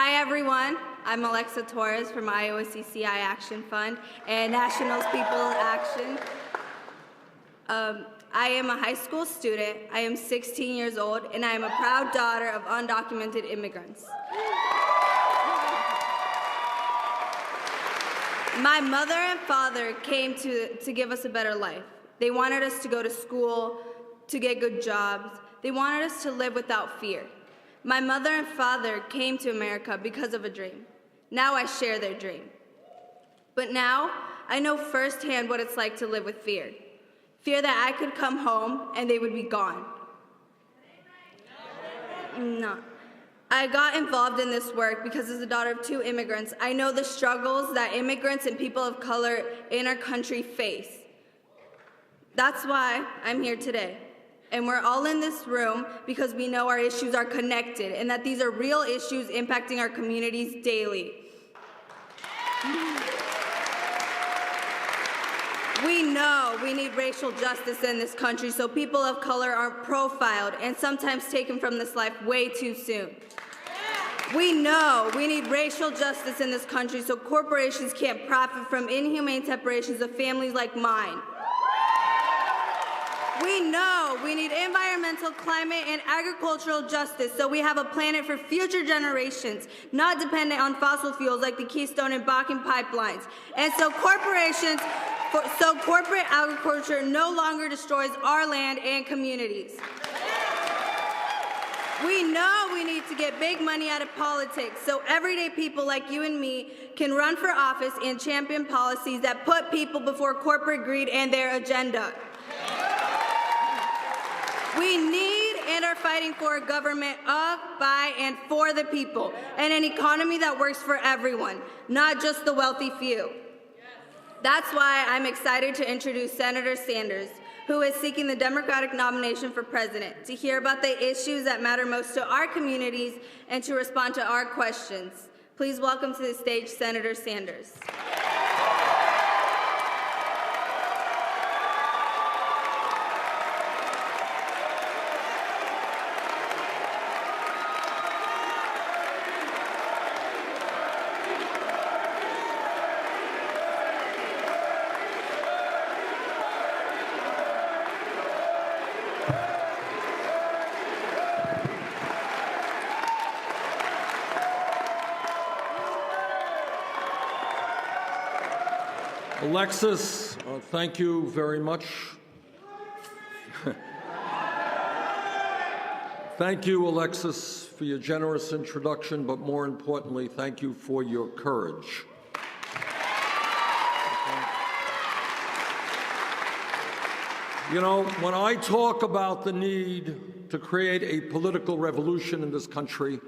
Hi everyone, I'm Alexa Torres from Iowa CCI Action Fund and Nationals People Action. I am a high school student, I am 16 years old, and I am a proud daughter of undocumented immigrants. My mother and father came to give us a better life. They wanted us to go to school, to get good jobs. They wanted us to live without fear. My mother and father came to America because of a dream. Now I share their dream. But now I know firsthand what it's like to live with fear. Fear that I could come home and they would be gone. No. I got involved in this work because as a daughter of 2 immigrants, I know the struggles that immigrants and people of color in our country face. That's why I'm here today. And we're all in this room because we know our issues are connected and that these are real issues impacting our communities daily. We know we need racial justice in this country so people of color aren't profiled and sometimes taken from this life way too soon. We know we need racial justice in this country so corporations can't profit from inhumane separations of families like mine. We know we need environmental, climate, and agricultural justice so we have a planet for future generations, not dependent on fossil fuels like the Keystone and Bakken pipelines. And so corporate agriculture no longer destroys our land and communities. We know we need to get big money out of politics so everyday people like you and me can run for office and champion policies that put people before corporate greed and their agenda. We need and are fighting for a government of, by, and for the people, and an economy that works for everyone, not just the wealthy few. That's why I'm excited to introduce Senator Sanders, who is seeking the Democratic nomination for president, to hear about the issues that matter most to our communities and to respond to our questions. Please welcome to the stage Senator Sanders. Alexis, thank you very much. Thank you, Alexis, for your generous introduction, but more importantly, thank you for your courage. You know, when I talk about the need to create a political revolution in this country,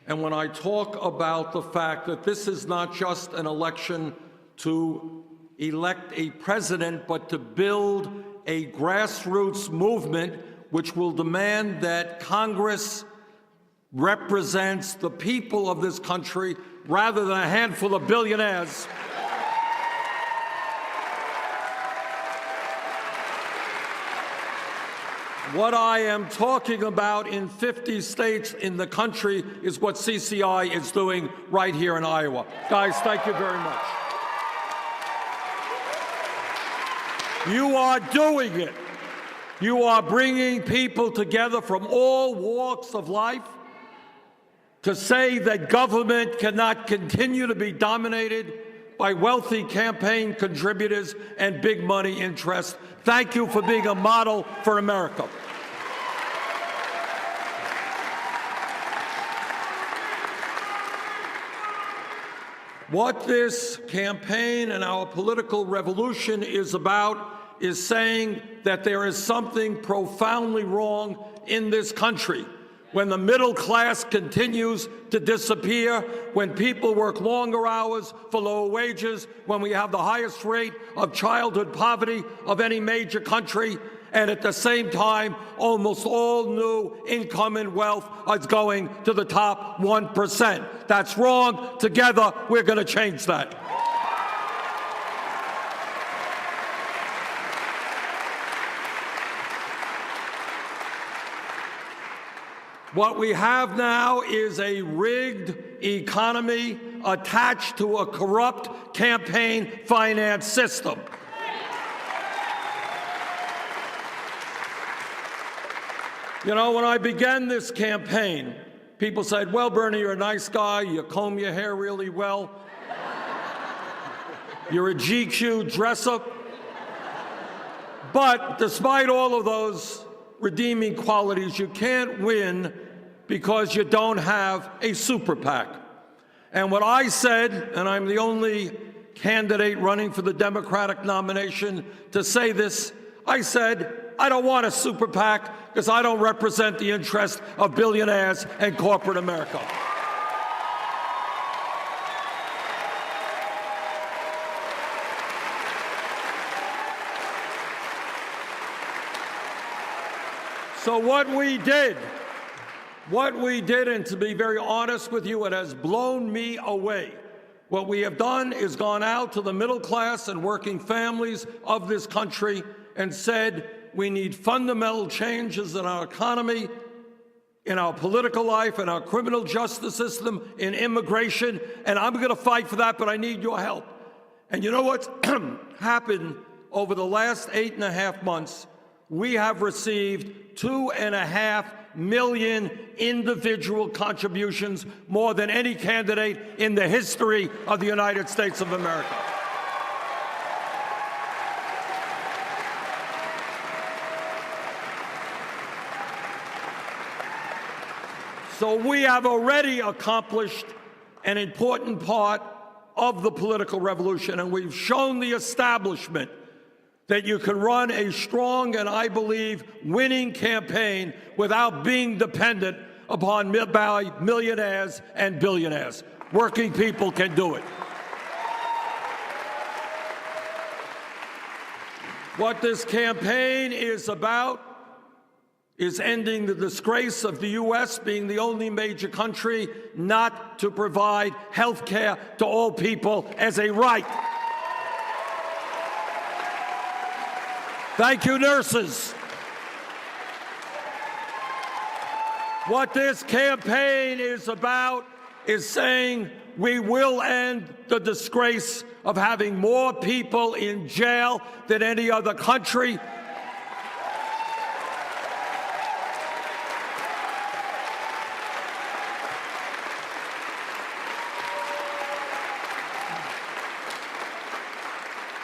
and when I talk about the fact that this is not just an election to elect a president, but to build a grassroots movement which will demand that Congress represents the people of this country rather than a handful of billionaires. What I am talking about in 50 states in the country is what CCI is doing right here in Iowa. Guys, thank you very much. You are doing it. You are bringing people together from all walks of life to say that government cannot continue to be dominated by wealthy campaign contributors and big money interests. Thank you for being a model for America. What this campaign and our political revolution is about is saying that there is something profoundly wrong in this country. When the middle class continues to disappear, when people work longer hours for lower wages, when we have the highest rate of childhood poverty of any major country, and at the same time, almost all new income and wealth is going to the top 1%. That's wrong. Together, we're going to change that. What we have now is a rigged economy attached to a corrupt campaign finance system. You know, when I began this campaign, people said, well, Bernie, you're a nice guy, you comb your hair really well, you're a GQ dresser. But despite all of those redeeming qualities, you can't win because you don't have a super PAC. And what I said, and I'm the only candidate running for the Democratic nomination to say this, I said, I don't want a super PAC because I don't represent the interest of billionaires and corporate America. So what we did, and to be very honest with you, it has blown me away. What we have done is gone out to the middle class and working families of this country and said we need fundamental changes in our economy, in our political life, in our criminal justice system, in immigration, and I'm going to fight for that, but I need your help. And you know what's happened over the last 8.5 months? We have received 2.5 million individual contributions, more than any candidate in the history of the United States of America. So we have already accomplished an important part of the political revolution, and we've shown the establishment that you can run a strong and, I believe, winning campaign without being dependent upon millionaires and billionaires. Working people can do it. What this campaign is about is ending the disgrace of the U.S. being the only major country not to provide health care to all people as a right. Thank you, nurses. What this campaign is about is saying we will end the disgrace of having more people in jail than any other country.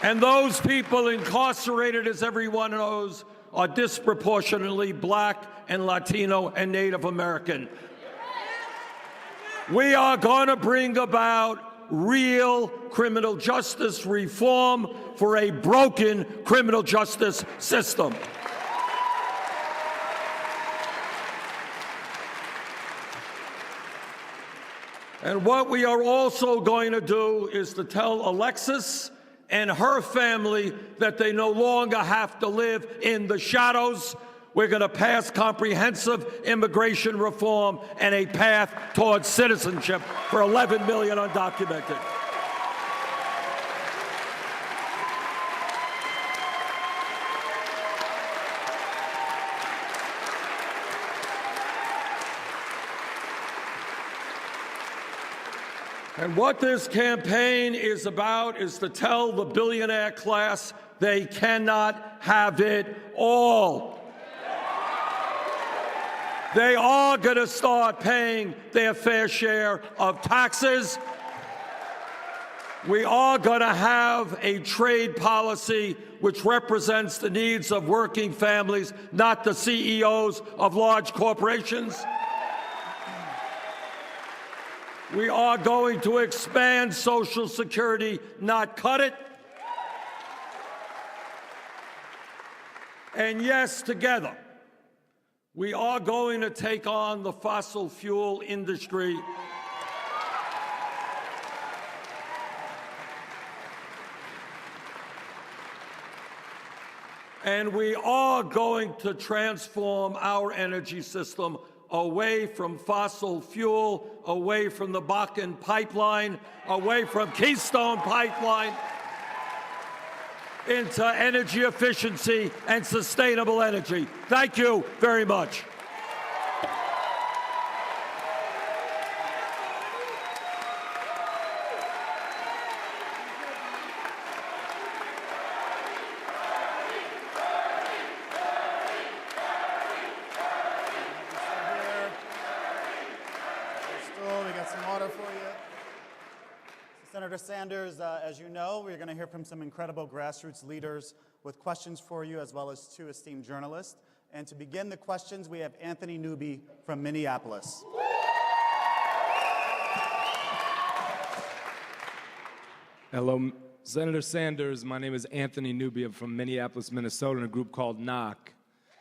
And those people incarcerated, as everyone knows, are disproportionately Black and Latino and Native American. We are going to bring about real criminal justice reform for a broken criminal justice system. And what we are also going to do is to tell Alexis and her family that they no longer have to live in the shadows. We're going to pass comprehensive immigration reform and a path towards citizenship for 11 million undocumented. And what this campaign is about is to tell the billionaire class they cannot have it all. They are going to start paying their fair share of taxes. We are going to have a trade policy which represents the needs of working families, not the CEOs of large corporations. We are going to expand Social Security, not cut it. And yes, together, we are going to take on the fossil fuel industry. And we are going to transform our energy system away from fossil fuel, away from the Bakken pipeline, away from Keystone Pipeline, into energy efficiency and sustainable energy. Thank you very much. Senator Sanders, as you know, we're going to hear from some incredible grassroots leaders with questions for you, as well as two esteemed journalists. And to begin the questions, we have Anthony Newby from Minneapolis. Hello, Senator Sanders. My name is Anthony Newby. I'm from Minneapolis, Minnesota, in a group called Knock.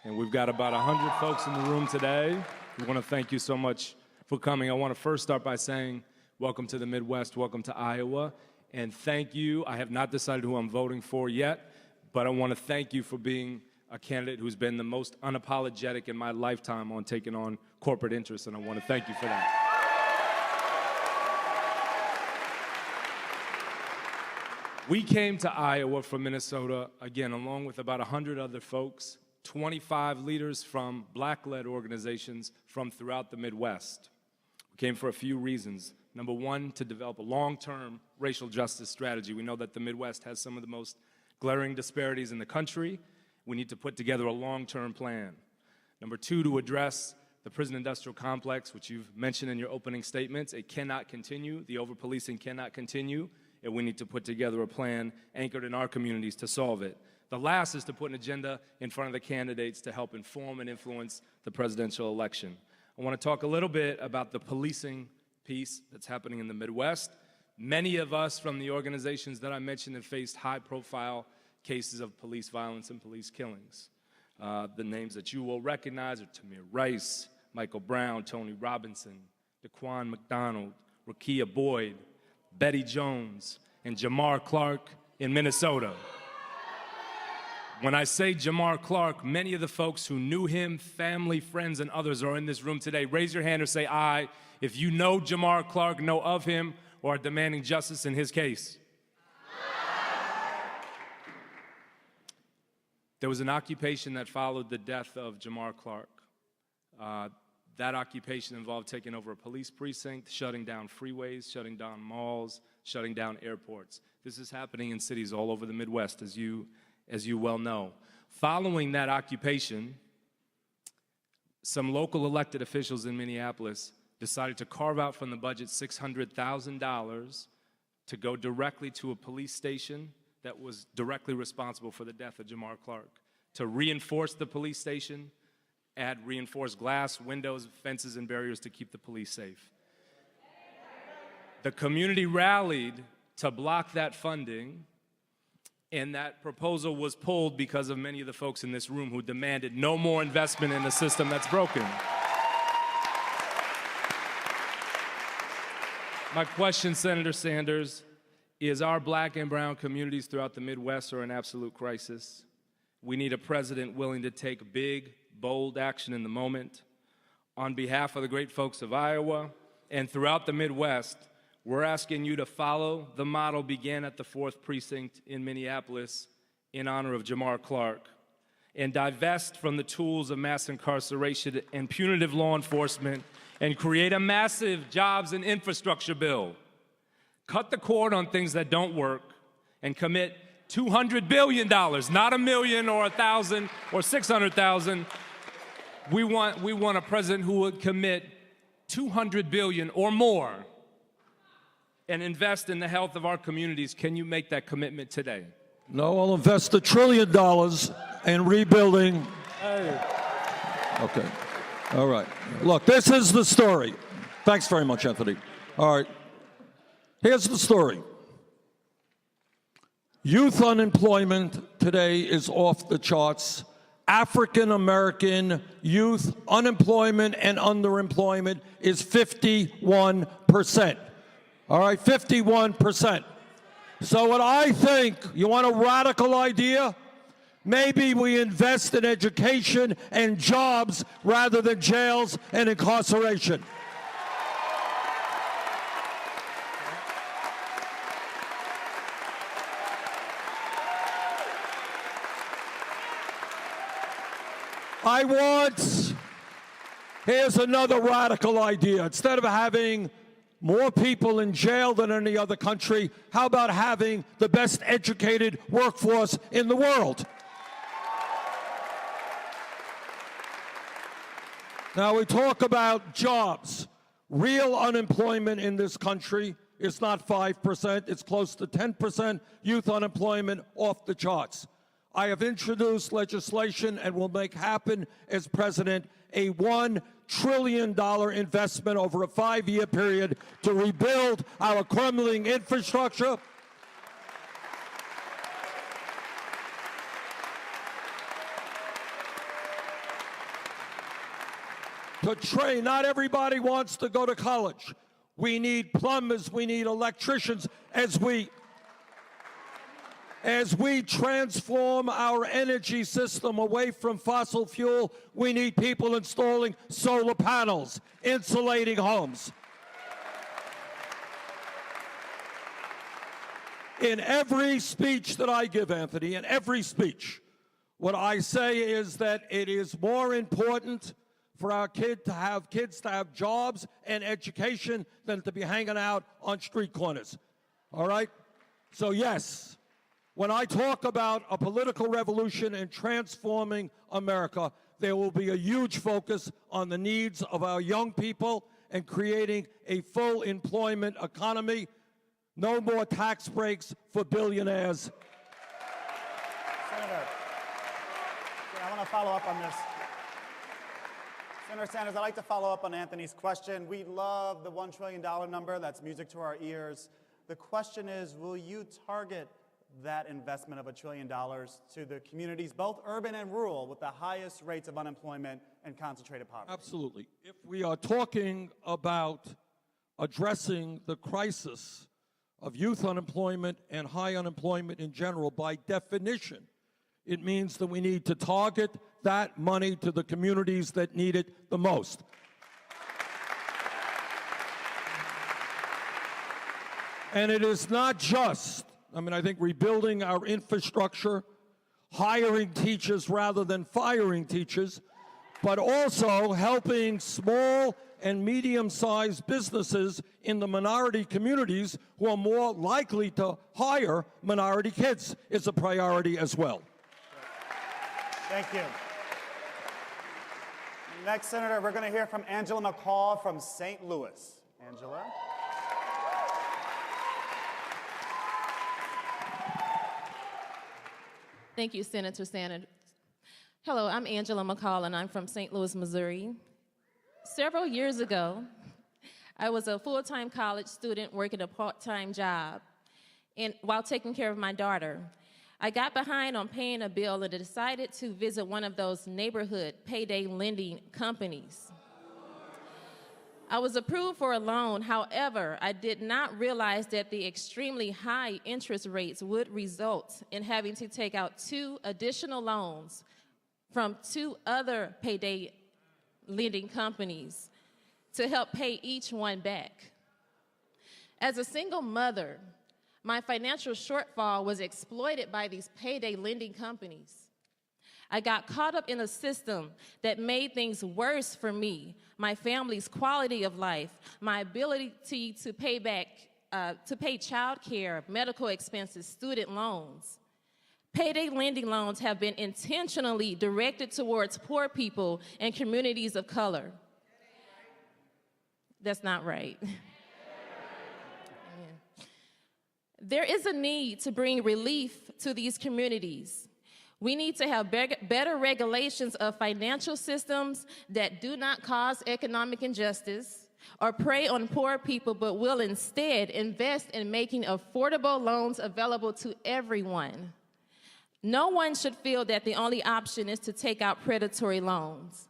And we've got about 100 folks in the room today. We want to thank you so much for coming. I want to first start by saying welcome to the Midwest, welcome to Iowa, and thank you. I have not decided who I'm voting for yet, but I want to thank you for being a candidate who's been the most unapologetic in my lifetime on taking on corporate interests, and I want to thank you for that. We came to Iowa from Minnesota, again, along with about 100 other folks, 25 leaders from Black-led organizations from throughout the Midwest. We came for a few reasons. Number one, to develop a long-term racial justice strategy. We know that the Midwest has some of the most glaring disparities in the country. We need to put together a long-term plan. Number two, to address the prison industrial complex, which you've mentioned in your opening statements. It cannot continue. The over-policing cannot continue, and we need to put together a plan anchored in our communities to solve it. The last is to put an agenda in front of the candidates to help inform and influence the presidential election. I want to talk a little bit about the policing piece that's happening in the Midwest. Many of us from the organizations that I mentioned have faced high-profile cases of police violence and police killings. The names that you will recognize are Tamir Rice, Michael Brown, Tony Robinson, Daquan McDonald, Rakia Boyd, Betty Jones, and Jamar Clark in Minnesota. When I say Jamar Clark, many of the folks who knew him, family, friends, and others are in this room today. Raise your hand or say aye if you know Jamar Clark, know of him, or are demanding justice in his case. There was an occupation that followed the death of Jamar Clark. That occupation involved taking over a police precinct, shutting down freeways, shutting down malls, shutting down airports. This is happening in cities all over the Midwest, as you well know. Following that occupation, some local elected officials in Minneapolis decided to carve out from the budget $600,000 to go directly to a police station that was directly responsible for the death of Jamar Clark, to reinforce the police station, add reinforced glass, windows, fences, and barriers to keep the police safe. The community rallied to block that funding, and that proposal was pulled because of many of the folks in this room who demanded no more investment in a system that's broken. My question, Senator Sanders, is our black and brown communities throughout the Midwest are in absolute crisis. We need a president willing to take big, bold action in the moment. On behalf of the great folks of Iowa and throughout the Midwest, we're asking you to follow the model began at the 4th Precinct in Minneapolis in honor of Jamar Clark and divest from the tools of mass incarceration and punitive law enforcement and create a massive jobs and infrastructure bill. Cut the cord on things that don't work and commit $200 billion, not $1 million or 1,000 or 600,000. We want a president who would commit $200 billion or more and invest in the health of our communities. Can you make that commitment today? No, I'll invest $1 trillion in rebuilding. Hey. Okay. All right. Look, this is the story. Thanks very much, Anthony. All right. Here's the story. Youth unemployment today is off the charts. African American youth unemployment and underemployment is 51%. All right, 51%. So what I think, you want a radical idea? Maybe we invest in education and jobs rather than jails and incarceration. Here's another radical idea. Instead of having more people in jail than any other country, how about having the best educated workforce in the world? Now we talk about jobs. Real unemployment in this country is not 5%, it's close to 10% youth unemployment, off the charts. I have introduced legislation and will make happen as president a $1 trillion investment over a 5-year period to rebuild our crumbling infrastructure. To train, not everybody wants to go to college. We need plumbers, we need electricians. As we transform our energy system away from fossil fuel, we need people installing solar panels, insulating homes. In every speech that I give, Anthony, in every speech, what I say is that it is more important for our kids to have jobs and education than to be hanging out on street corners. All right? So yes, when I talk about a political revolution and transforming America, there will be a huge focus on the needs of our young people and creating a full employment economy. No more tax breaks for billionaires. Senator, I want to follow up on this. Senator Sanders, I'd like to follow up on Anthony's question. We love the $1 trillion number. That's music to our ears. The question is, will you target that investment of $1 trillion to the communities, both urban and rural, with the highest rates of unemployment and concentrated poverty? Absolutely. If we are talking about addressing the crisis of youth unemployment and high unemployment in general, by definition, it means that we need to target that money to the communities that need it the most. And it is not just, I think rebuilding our infrastructure, hiring teachers rather than firing teachers, but also helping small and medium-sized businesses in the minority communities who are more likely to hire minority kids is a priority as well. Thank you. Next, Senator, we're going to hear from Angela McCall from St. Louis. Angela. Thank you, Senator Sanders. Hello, I'm Angela McCall, and I'm from St. Louis, Missouri. Several years ago, I was a full-time college student working a part-time job while taking care of my daughter. I got behind on paying a bill and decided to visit one of those neighborhood payday lending companies. I was approved for a loan. However, I did not realize that the extremely high interest rates would result in having to take out 2 additional loans from 2 other payday lending companies to help pay each one back. As a single mother, my financial shortfall was exploited by these payday lending companies. I got caught up in a system that made things worse for me, my family's quality of life, my ability to pay back, to pay child care, medical expenses, student loans. Payday lending loans have been intentionally directed towards poor people and communities of color. That's not right. There is a need to bring relief to these communities. We need to have better regulations of financial systems that do not cause economic injustice or prey on poor people, but will instead invest in making affordable loans available to everyone. No one should feel that the only option is to take out predatory loans.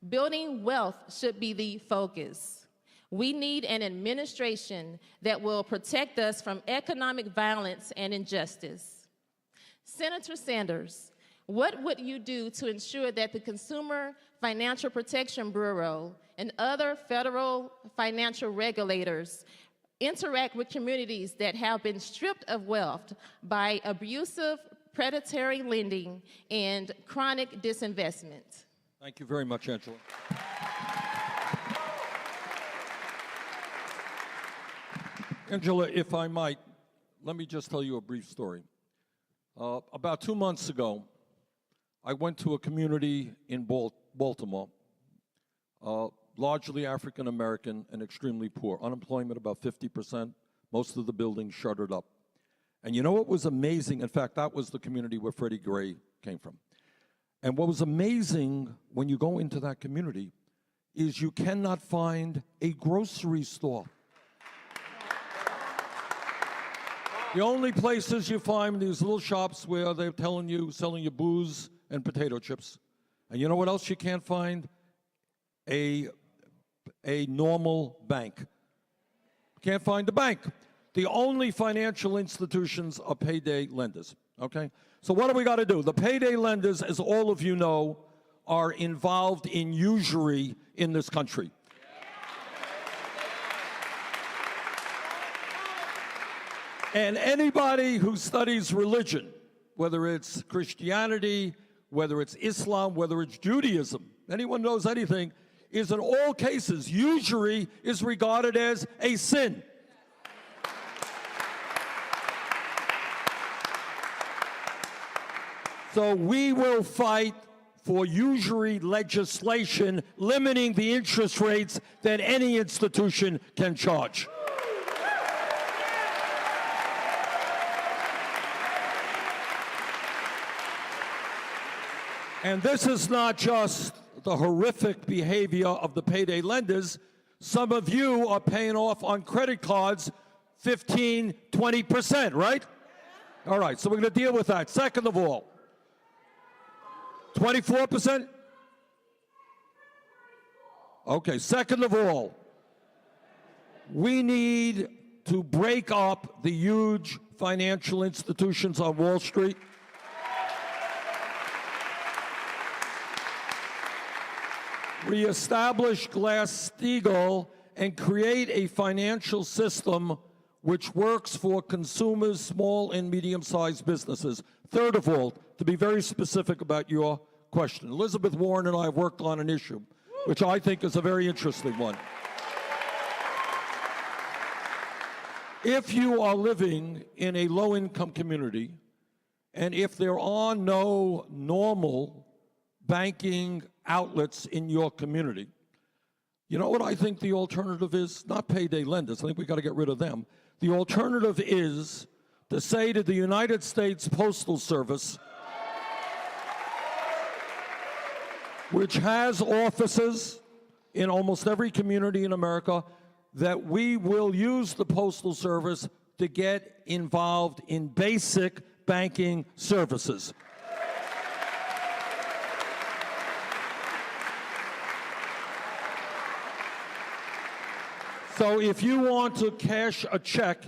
Building wealth should be the focus. We need an administration that will protect us from economic violence and injustice. Senator Sanders, what would you do to ensure that the Consumer Financial Protection Bureau and other federal financial regulators interact with communities that have been stripped of wealth by abusive, predatory lending and chronic disinvestment? Thank you very much, Angela. Angela, if I might, let me just tell you a brief story. About 2 months ago, I went to a community in Baltimore, largely African American and extremely poor. Unemployment about 50%, Most of the buildings shuttered up. And you know what was amazing? In fact, that was the community where Freddie Gray came from. And what was amazing when you go into that community is you cannot find a grocery store. The only places you find these little shops where they're selling you booze and potato chips. And you know what else you can't find? A normal bank. Can't find a bank. The only financial institutions are payday lenders, okay? So what do we got to do? The payday lenders, as all of you know, are involved in usury in this country. And anybody who studies religion, whether it's Christianity, whether it's Islam, whether it's Judaism, anyone knows anything, is in all cases, usury is regarded as a sin. So we will fight for usury legislation limiting the interest rates that any institution can charge. And this is not just the horrific behavior of the payday lenders. Some of you are paying off on credit cards 15, 20%, right? All right, so we're going to deal with that. Second of all, 24%? Okay, second of all, we need to break up the huge financial institutions on Wall Street. Reestablish Glass-Steagall and create a financial system which works for consumers, small and medium-sized businesses. Third of all, to be very specific about your question, Elizabeth Warren and I have worked on an issue which I think is a very interesting one. If you are living in a low-income community, and if there are no normal banking outlets in your community, you know what I think the alternative is? Not payday lenders. I think we've got to get rid of them. The alternative is to say to the United States Postal Service, which has offices in almost every community in America, that we will use the Postal Service to get involved in basic banking services. So if you want to cash a check,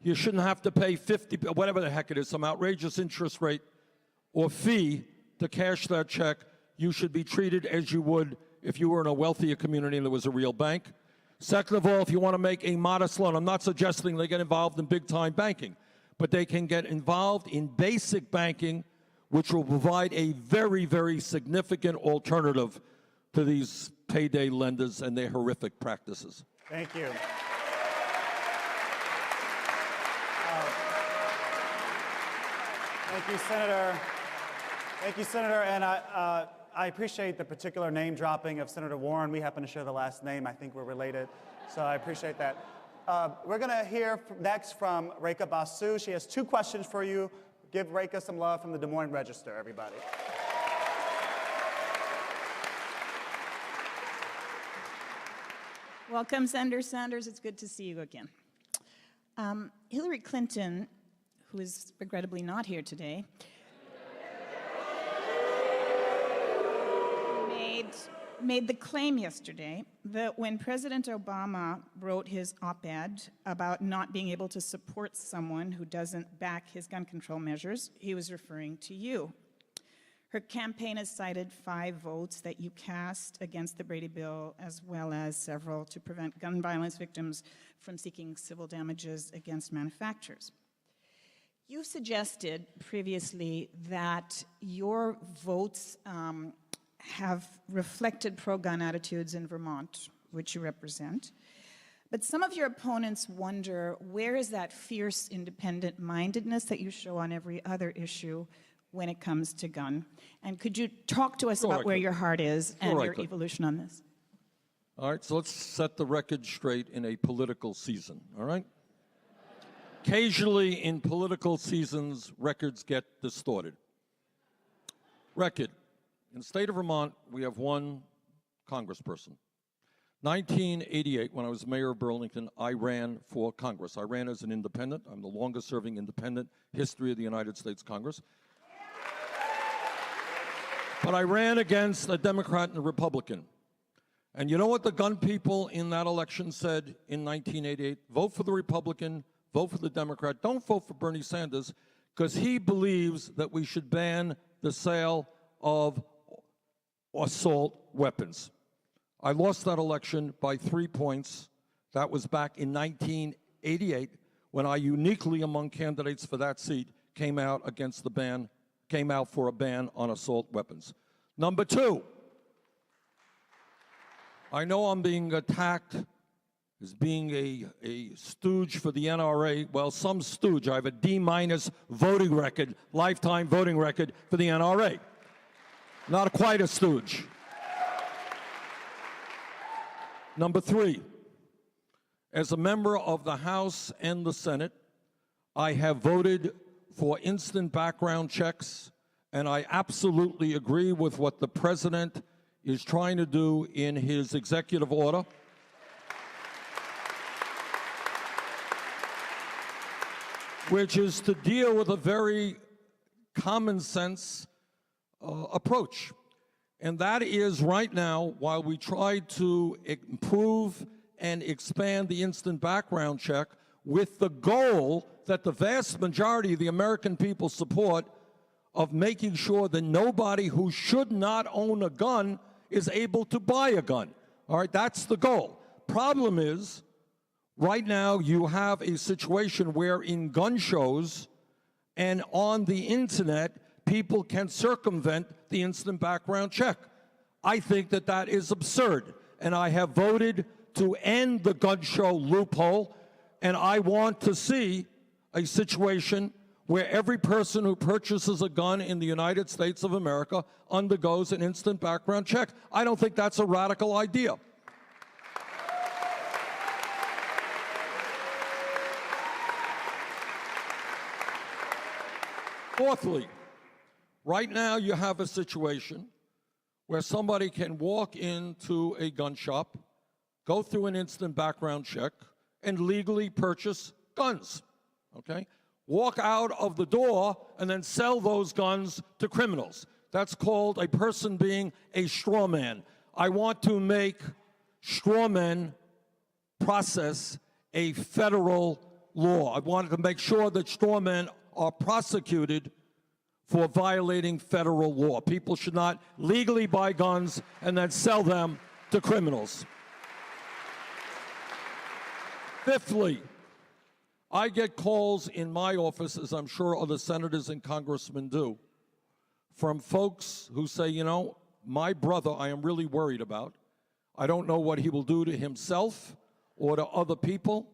you shouldn't have to pay 50, whatever the heck it is, some outrageous interest rate or fee to cash that check. You should be treated as you would if you were in a wealthier community and there was a real bank. Second of all, if you want to make a modest loan, I'm not suggesting they get involved in big-time banking, but they can get involved in basic banking, which will provide a very, very significant alternative to these payday lenders and their horrific practices. Thank you. Thank you, Senator. Thank you, Senator. And I appreciate the particular name dropping of Senator Warren. We happen to share the last name. I think we're related. So I appreciate that. We're going to hear next from Rekha Basu. She has 2 questions for you. Give Rekha some love from the Des Moines Register, everybody. Welcome, Senator Sanders. It's good to see you again. Hillary Clinton, who is regrettably not here today, made the claim yesterday that when President Obama wrote his op-ed about not being able to support someone who doesn't back his gun control measures, he was referring to you. Her campaign has cited 5 votes that you cast against the Brady Bill, as well as several to prevent gun violence victims from seeking civil damages against manufacturers. You've suggested previously that your votes have reflected pro-gun attitudes in Vermont, which you represent. But some of your opponents wonder, where is that fierce independent-mindedness that you show on every other issue when it comes to gun? And could you talk to us about where your heart is and your evolution on this? All right, so let's set the record straight in a political season, all right? Occasionally, in political seasons, records get distorted. Record. In the state of Vermont, we have one congressperson. 1988, when I was mayor of Burlington, I ran for Congress. I ran as an independent. I'm the longest-serving independent history of the United States Congress. But I ran against a Democrat and a Republican. And you know what the gun people in that election said in 1988? Vote for the Republican, vote for the Democrat. Don't vote for Bernie Sanders, because he believes that we should ban the sale of assault weapons. I lost that election by 3 points. That was back in 1988, when I uniquely among candidates for that seat came out for a ban on assault weapons. Number two, I know I'm being attacked as being a stooge for the NRA. Well, some stooge. I have a D- voting record, lifetime voting record for the NRA. Not quite a stooge. Number three, as a member of the House and the Senate, I have voted for instant background checks, and I absolutely agree with what the president is trying to do in his executive order. Which is to deal with a very common sense approach. And that is, right now, while we try to improve and expand the instant background check with the goal that the vast majority of the American people support of making sure that nobody who should not own a gun is able to buy a gun. All right, that's the goal. Problem is, right now you have a situation where in gun shows and on the internet, people can circumvent the instant background check. I think that that is absurd, and I have voted to end the gun show loophole, and I want to see a situation where every person who purchases a gun in the United States of America undergoes an instant background check. I don't think that's a radical idea. Fourthly, right now you have a situation where somebody can walk into a gun shop, go through an instant background check, and legally purchase guns, okay? Walk out of the door and then sell those guns to criminals. That's called a person being a straw man. I want to make straw men process a federal law. I wanted to make sure that straw men are prosecuted for violating federal law. People should not legally buy guns and then sell them to criminals. Fifthly, I get calls in my office, as I'm sure other senators and congressmen do, from folks who say, you know, my brother I am really worried about. I don't know what he will do to himself or to other people,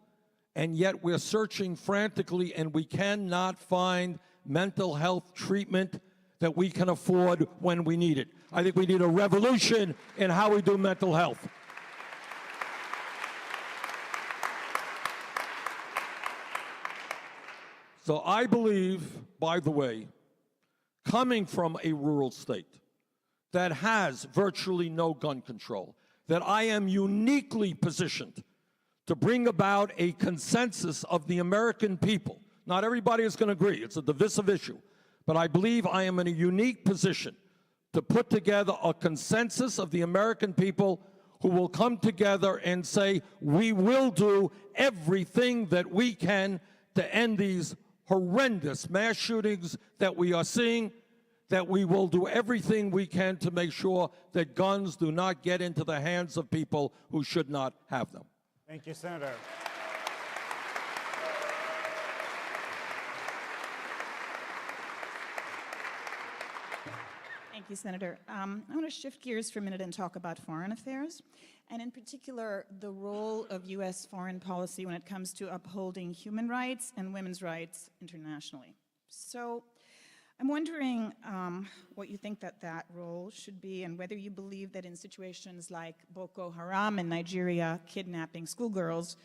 and yet we're searching frantically and we cannot find mental health treatment that we can afford when we need it. I think we need a revolution in how we do mental health. So I believe, by the way, coming from a rural state that has virtually no gun control, that I am uniquely positioned to bring about a consensus of the American people. Not everybody is going to agree. It's a divisive issue. But I believe I am in a unique position to put together a consensus of the American people who will come together and say, we will do everything that we can to end these horrendous mass shootings that we are seeing, that we will do everything we can to make sure that guns do not get into the hands of people who should not have them. Thank you, Senator. Thank you, Senator. I want to shift gears for a minute and talk about foreign affairs, and in particular, the role of U.S. foreign policy when it comes to upholding human rights and women's rights internationally. So I'm wondering what you think that role should be, and whether you believe that in situations like Boko Haram in Nigeria kidnapping schoolgirls,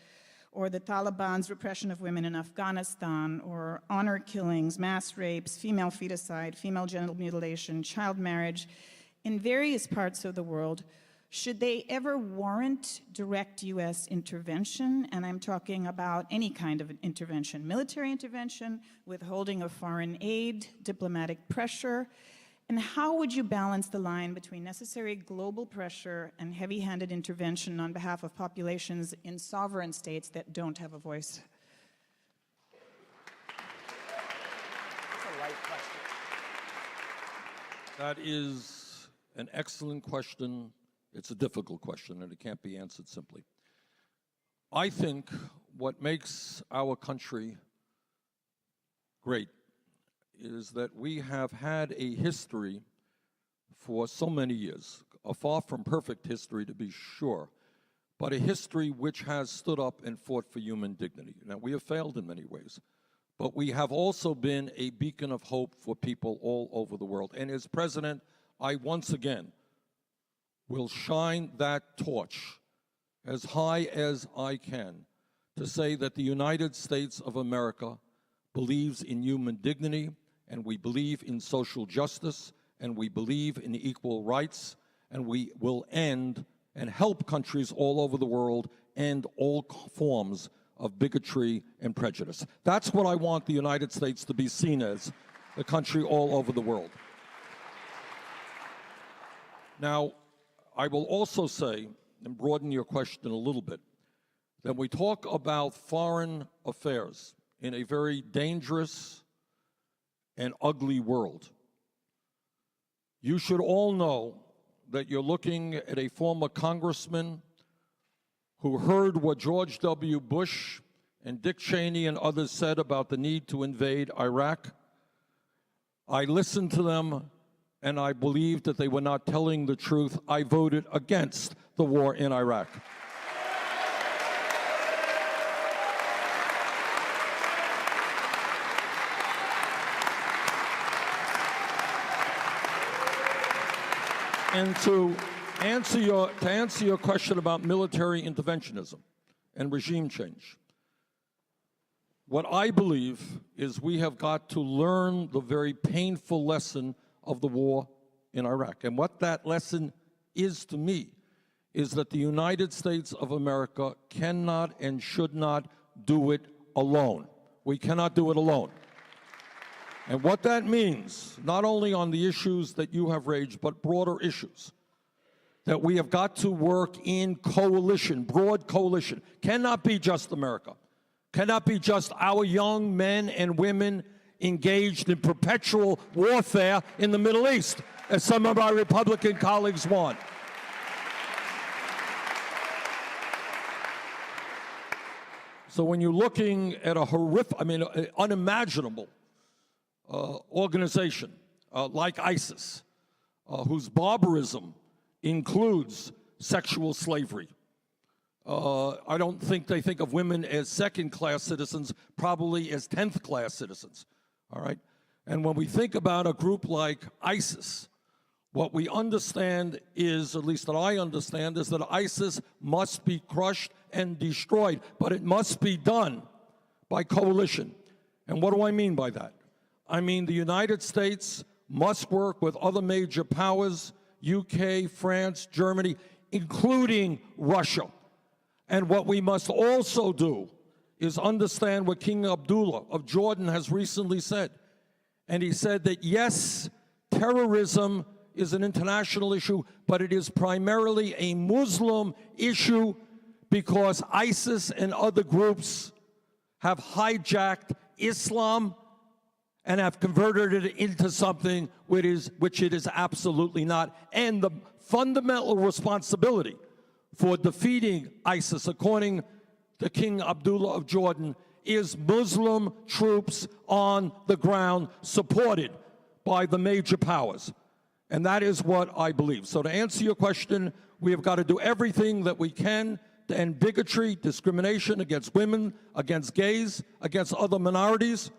or the Taliban's repression of women in Afghanistan, or honor killings, mass rapes, female feticide, female genital mutilation, child marriage in various parts of the world, should they ever warrant direct U.S. intervention? And I'm talking about any kind of intervention, military intervention, withholding of foreign aid, diplomatic pressure. And how would you balance the line between necessary global pressure and heavy-handed intervention on behalf of populations in sovereign states that don't have a voice? That's a light question. That is an excellent question. It's a difficult question, and it can't be answered simply. I think what makes our country great is that we have had a history for so many years, a far from perfect history to be sure, but a history which has stood up and fought for human dignity. Now, we have failed in many ways, but we have also been a beacon of hope for people all over the world. And as president, I once again will shine that torch as high as I can to say that the United States of America believes in human dignity, and we believe in social justice, and we believe in equal rights, and we will end and help countries all over the world end all forms of bigotry and prejudice. That's what I want the United States to be seen as, a country all over the world. Now, I will also say, and broaden your question a little bit, that we talk about foreign affairs in a very dangerous and ugly world. You should all know that you're looking at a former congressman who heard what George W. Bush and Dick Cheney and others said about the need to invade Iraq. I listened to them, and I believed that they were not telling the truth. I voted against the war in Iraq. And to answer your question about military interventionism and regime change, what I believe is we have got to learn the very painful lesson of the war in Iraq. And what that lesson is to me is that the United States of America cannot and should not do it alone. We cannot do it alone. And what that means, not only on the issues that you have raised, but broader issues, that we have got to work in coalition, broad coalition. Cannot be just America. Cannot be just our young men and women engaged in perpetual warfare in the Middle East, as some of our Republican colleagues want. So when you're looking at a horrific, unimaginable organization like ISIS, whose barbarism includes sexual slavery. I don't think they think of women as second-class citizens, probably as 10th-class citizens, all right? And when we think about a group like ISIS, what we understand is, at least that I understand, is that ISIS must be crushed and destroyed, but it must be done by coalition. And what do I mean by that? I mean the United States must work with other major powers, UK, France, Germany, including Russia. And what we must also do is understand what King Abdullah of Jordan has recently said. And he said that, yes, terrorism is an international issue, but it is primarily a Muslim issue because ISIS and other groups have hijacked Islam and have converted it into something which it is absolutely not. And the fundamental responsibility for defeating ISIS, according to King Abdullah of Jordan, is Muslim troops on the ground supported by the major powers. And that is what I believe. So to answer your question, we have got to do everything that we can to end bigotry, discrimination against women, against gays, against other minorities.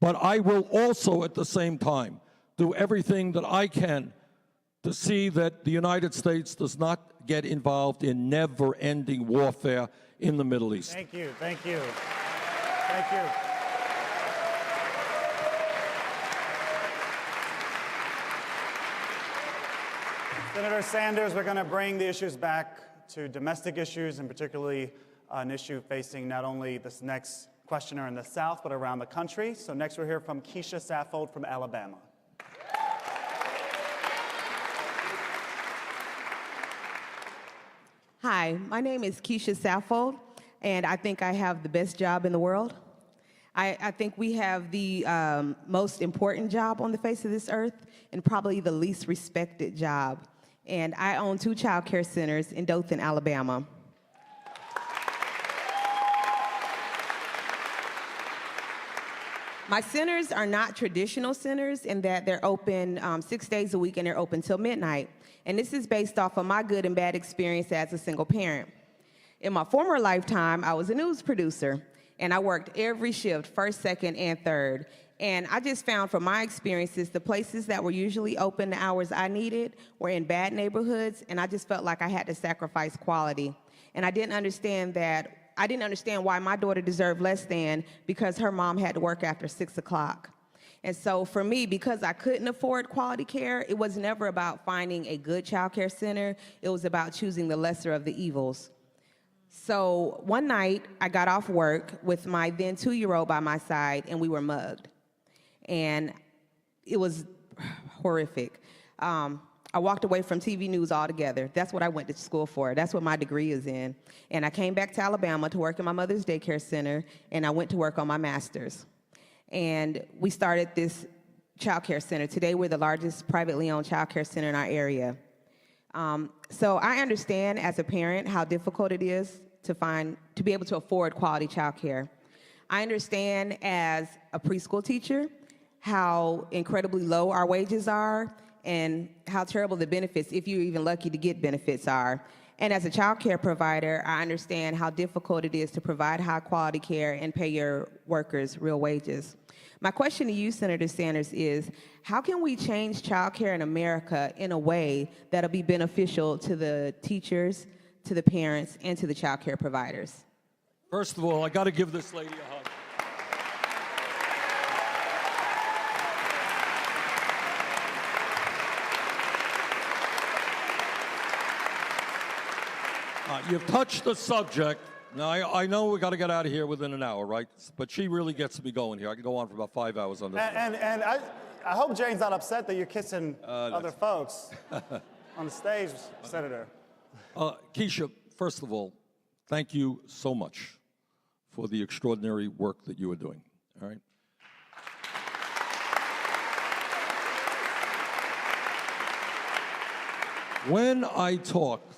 But I will also, at the same time, do everything that I can to see that the United States does not get involved in never-ending warfare in the Middle East. Thank you, thank you, thank you. Senator Sanders, we're going to bring the issues back to domestic issues, and particularly an issue facing not only this next questioner in the South, but around the country. So next we'll hear from Keisha Saffold from Alabama. Hi, my name is Keisha Saffold, and I think I have the best job in the world. I think we have the most important job on the face of this earth and probably the least respected job. And I own 2 child care centers in Dothan, Alabama. My centers are not traditional centers in that they're open 6 days a week and they're open till midnight. And this is based off of my good and bad experience as a single parent. In my former lifetime, I was a news producer, and I worked every shift, first, second, and third. And I just found from my experiences, the places that were usually open the hours I needed were in bad neighborhoods, and I just felt like I had to sacrifice quality. And I didn't understand why my daughter deserved less than because her mom had to work after 6 o'clock. And so for me, because I couldn't afford quality care, it was never about finding a good child care center. It was about choosing the lesser of the evils. So one night, I got off work with my then 2-year-old by my side, and we were mugged. And it was horrific. I walked away from TV news altogether. That's what I went to school for. That's what my degree is in. And I came back to Alabama to work in my mother's daycare center, and I went to work on my master's. And we started this child care center. Today, we're the largest privately owned child care center in our area. So I understand as a parent how difficult it is to be able to afford quality child care. I understand as a preschool teacher how incredibly low our wages are and how terrible the benefits, if you're even lucky to get benefits, are. And as a child care provider, I understand how difficult it is to provide high quality care and pay your workers real wages. My question to you, Senator Sanders, is how can we change child care in America in a way that'll be beneficial to the teachers, to the parents, and to the child care providers? First of all, I got to give this lady a hug. You've touched the subject. Now, I know we got to get out of here within an hour, right? But she really gets me going here. I can go on for about 5 hours on this. And I hope Jane's not upset that you're kissing other folks on the stage, Senator. Keisha, first of all, thank you so much for the extraordinary work that you are doing, all right? When I talk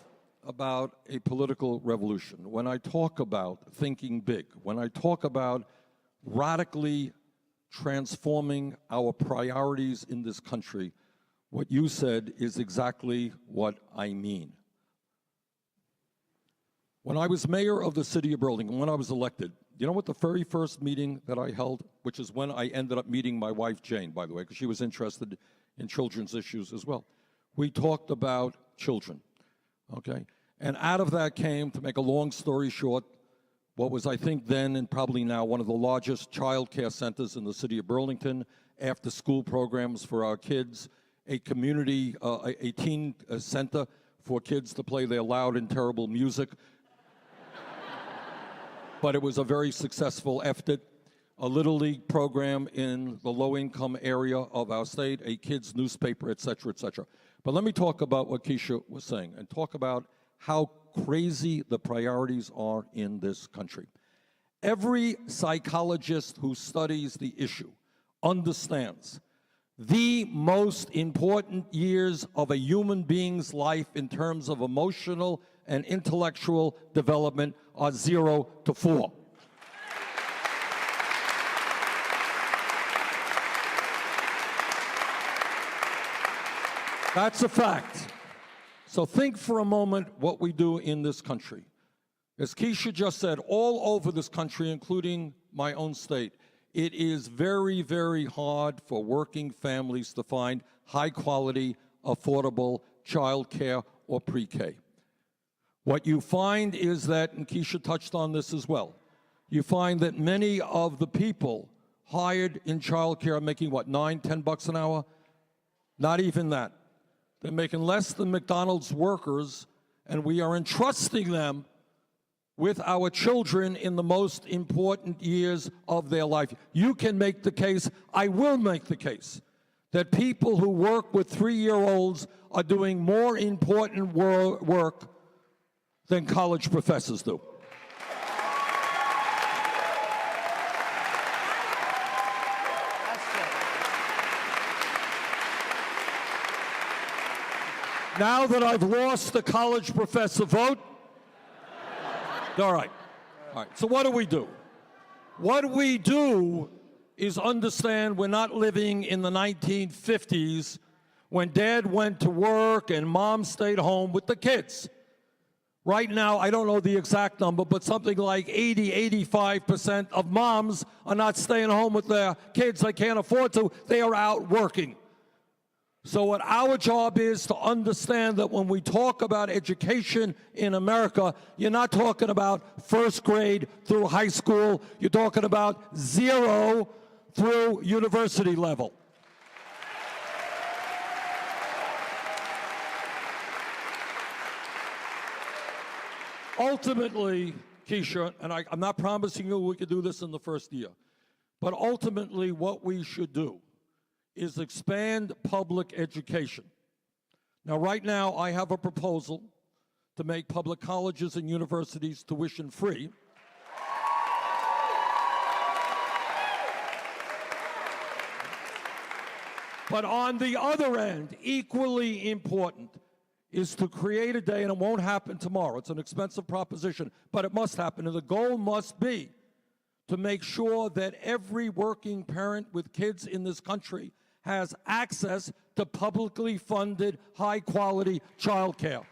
about a political revolution, when I talk about thinking big, when I talk about radically transforming our priorities in this country, what you said is exactly what I mean. When I was mayor of the city of Burlington, when I was elected, you know what the very first meeting that I held, which is when I ended up meeting my wife, Jane, by the way, because she was interested in children's issues as well. We talked about children, okay? And out of that came, to make a long story short, what was, I think then and probably now, one of the largest child care centers in the city of Burlington, after-school programs for our kids, a community, a teen center for kids to play their loud and terrible music. But it was a very successful effort. A Little League program in the low-income area of our state, a kids' newspaper, et cetera, et cetera. But let me talk about what Keisha was saying and talk about how crazy the priorities are in this country. Every psychologist who studies the issue understands the most important years of a human being's life in terms of emotional and intellectual development are 0 to 4. That's a fact. So think for a moment what we do in this country. As Keisha just said, all over this country, including my own state, it is very, very hard for working families to find high-quality, affordable child care or pre-K. what you find is that, and Keisha touched on this as well, you find that many of the people hired in childcare are making, what, $9, $10 an hour? Not even that. They're making less than McDonald's workers, and we are entrusting them with our children in the most important years of their life. You can make the case, I will make the case, that people who work with 3-year-olds are doing more important work than college professors do. Now that I've lost the college professor vote, all right. So what do? What we do is understand we're not living in the 1950s when dad went to work and mom stayed home with the kids. Right now, I don't know the exact number, but something like 85% of moms are not staying home with their kids. They can't afford to. They are out working. So what our job is to understand that when we talk about education in America, you're not talking about first grade through high school. You're talking about 0 through university level. Ultimately, Keisha, and I'm not promising you we could do this in the first year, but ultimately what we should do is expand public education. Now, right now, I have a proposal to make public colleges and universities tuition-free. But on the other end, equally important, is to create a day, and it won't happen tomorrow. It's an expensive proposition, but it must happen, and the goal must be to make sure that every working parent with kids in this country has access to publicly funded, high-quality child care.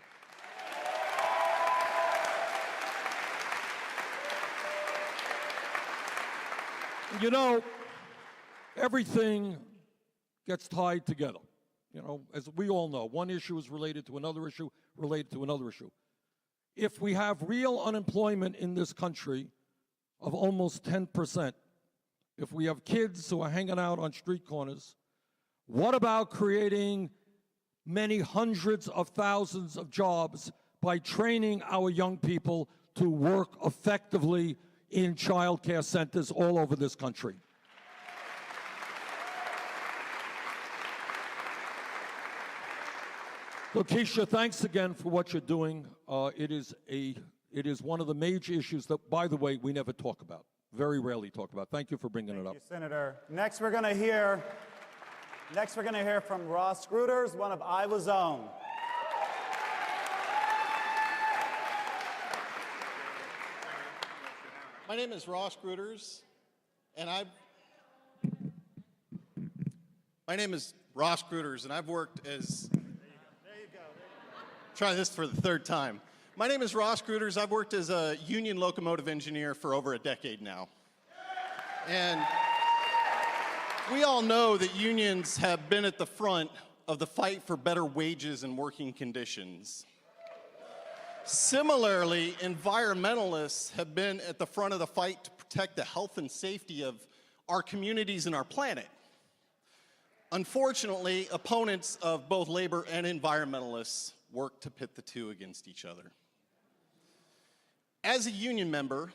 You know, everything gets tied together. You know, as we all know, one issue is related to another issue, related to another issue. If we have real unemployment in this country of almost 10%, if we have kids who are hanging out on street corners, what about creating many hundreds of thousands of jobs by training our young people to work effectively in child care centers all over this country? So, Keisha, thanks again for what you're doing. It is one of the major issues that, by the way, we never talk about, very rarely talk about. Thank you for bringing it up. Thank you, Senator. Next, we're going to hear from Ross Gruters, one of Iowa's own. My name is Ross Gruters, and I've worked as... Try this for the third time. My name is Ross Gruters. I've worked as a union locomotive engineer for over a decade now. And we all know that unions have been at the front of the fight for better wages and working conditions. Similarly, environmentalists have been at the front of the fight to protect the health and safety of our communities and our planet. Unfortunately, opponents of both labor and environmentalists work to pit the two against each other. As a union member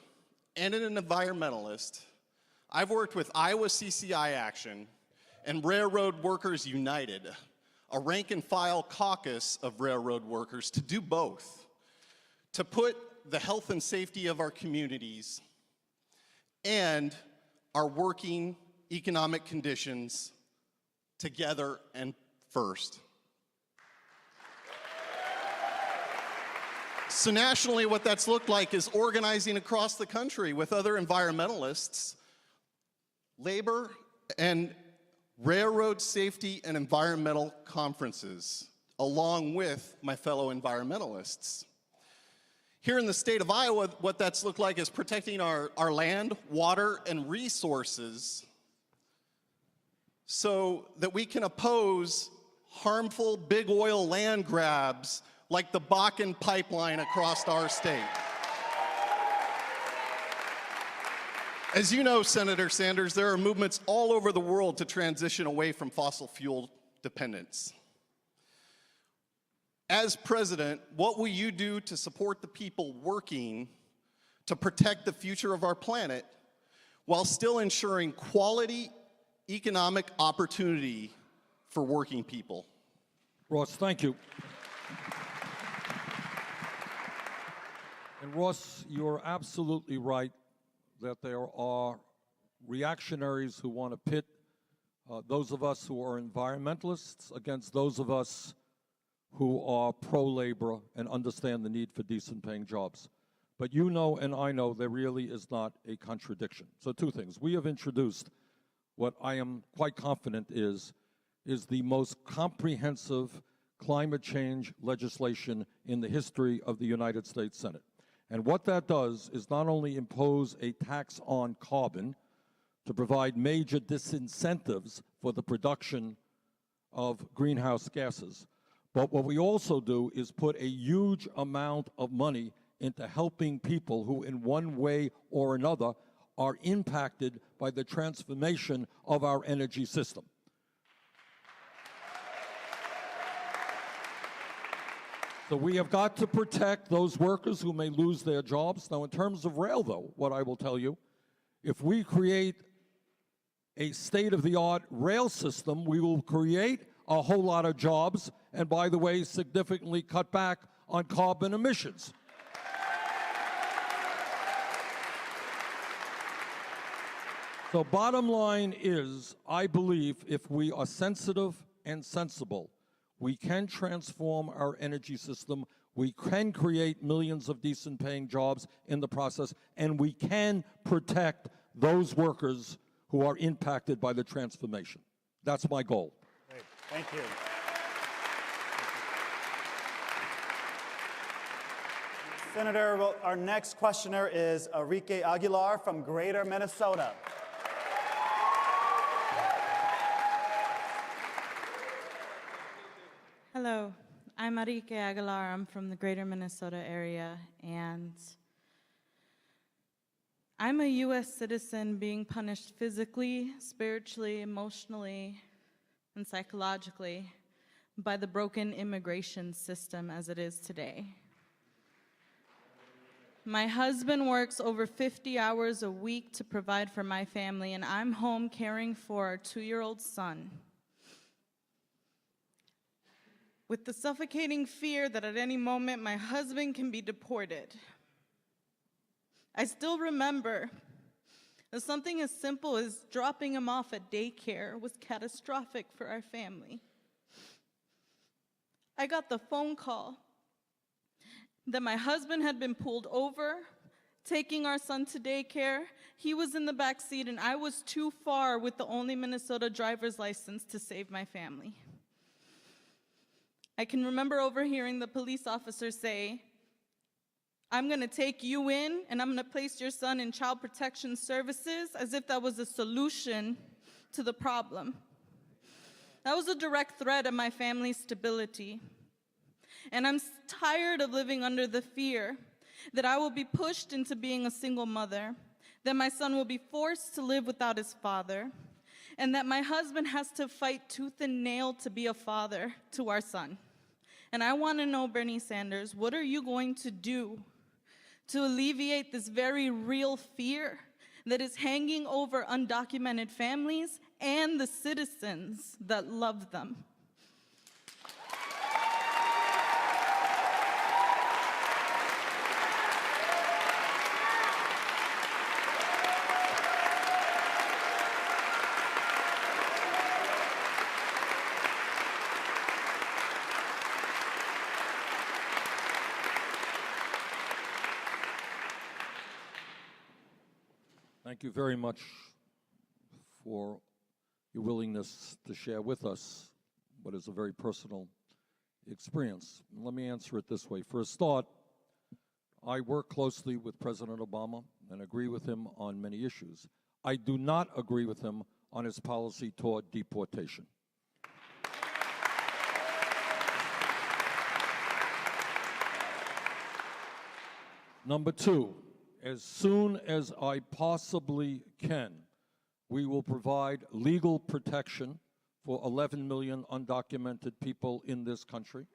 and an environmentalist, I've worked with Iowa CCI Action and Railroad Workers United, a rank and file caucus of railroad workers, to do both, to put the health and safety of our communities and our working economic conditions together and first. So nationally, what that's looked like is organizing across the country with other environmentalists, labor and railroad safety and environmental conferences, along with my fellow environmentalists. Here in the state of Iowa, what that's looked like is protecting our land, water, and resources so that we can oppose harmful big oil land grabs like the Bakken pipeline across our state. As you know, Senator Sanders, there are movements all over the world to transition away from fossil fuel dependence. As president, what will you do to support the people working to protect the future of our planet while still ensuring quality economic opportunity for working people? Ross, thank you. And Ross, you're absolutely right that there are reactionaries who want to pit those of us who are environmentalists against those of us who are pro-labor and understand the need for decent paying jobs. But you know and I know there really is not a contradiction. So two things. We have introduced what I am quite confident is the most comprehensive climate change legislation in the history of the United States Senate. And what that does is not only impose a tax on carbon to provide major disincentives for the production of greenhouse gases, but what we also do is put a huge amount of money into helping people who in one way or another are impacted by the transformation of our energy system. So we have got to protect those workers who may lose their jobs. Now, in terms of rail, though, what I will tell you, if we create a state-of-the-art rail system, we will create a whole lot of jobs, and by the way, significantly cut back on carbon emissions. So bottom line is, I believe if we are sensitive and sensible, we can transform our energy system, we can create millions of decent paying jobs in the process, and we can protect those workers who are impacted by the transformation. That's my goal. Great. Thank you. Senator, well, our next questioner is Enrique Aguilar from Greater Minnesota. Hello, I'm Enrique Aguilar. I'm from the Greater Minnesota area, and I'm a U.S. citizen being punished physically, spiritually, emotionally, and psychologically by the broken immigration system as it is today. My husband works over 50 hours a week to provide for my family, and I'm home caring for our 2-year-old son, with the suffocating fear that at any moment my husband can be deported. I still remember that something as simple as dropping him off at daycare was catastrophic for our family. I got the phone call that my husband had been pulled over, taking our son to daycare. He was in the back seat, and I was too far with the only Minnesota driver's license to save my family. I can remember overhearing the police officer say, "I'm going to take you in and I'm going to place your son in child protection services," as if that was a solution to the problem. That was a direct threat of my family's stability. And I'm tired of living under the fear that I will be pushed into being a single mother, that my son will be forced to live without his father, and that my husband has to fight tooth and nail to be a father to our son. And I want to know, Bernie Sanders, what are you going to do to alleviate this very real fear that is hanging over undocumented families and the citizens that love them? Thank you very much for your willingness to share with us what is a very personal experience. Let me answer it this way. For a start, I work closely with President Obama and agree with him on many issues. I do not agree with him on his policy toward deportation. Number two, as soon as I possibly can, we will provide legal protection for 11 million undocumented people in this country.